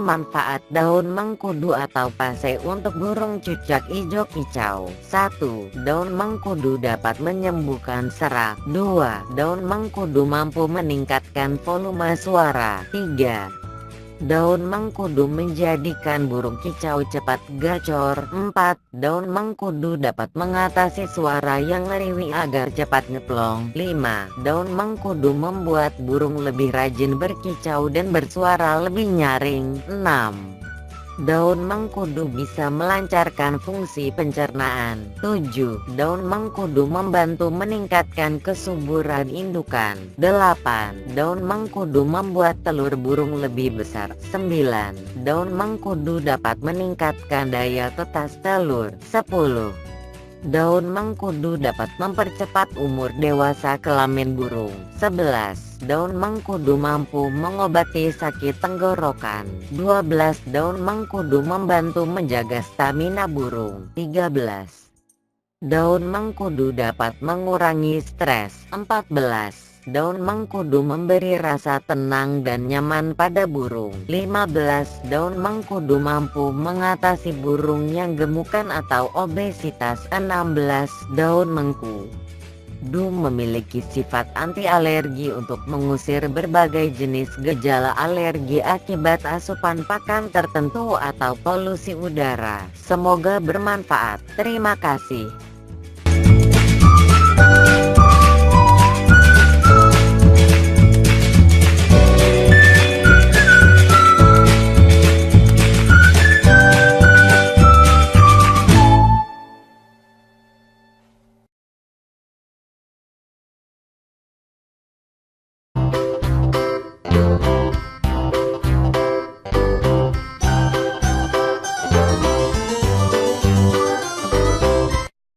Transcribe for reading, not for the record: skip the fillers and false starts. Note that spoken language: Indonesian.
Manfaat daun mengkudu atau pase untuk burung cucak ijo kicau. 1. Daun mengkudu dapat menyembuhkan serak. 2. Daun mengkudu mampu meningkatkan volume suara. 3. Daun mengkudu menjadikan burung kicau cepat gacor. 4. Daun mengkudu dapat mengatasi suara yang ngeriwi agar cepat ngeplong. 5. Daun mengkudu membuat burung lebih rajin berkicau dan bersuara lebih nyaring. 6. Daun mengkudu bisa melancarkan fungsi pencernaan. 7. Daun mengkudu membantu meningkatkan kesuburan indukan. 8. Daun mengkudu membuat telur burung lebih besar. 9. Daun mengkudu dapat meningkatkan daya tetas telur. 10. Daun mengkudu dapat mempercepat umur dewasa kelamin burung. 11. Daun mengkudu mampu mengobati sakit tenggorokan. 12. Daun mengkudu membantu menjaga stamina burung. 13. Daun mengkudu dapat mengurangi stres. 14. Daun mengkudu memberi rasa tenang dan nyaman pada burung. 15. Daun mengkudu mampu mengatasi burung yang gemukan atau obesitas. 16. Daun mengkudu memiliki sifat anti alergi untuk mengusir berbagai jenis gejala alergi akibat asupan pakan tertentu atau polusi udara. Semoga bermanfaat. Terima kasih.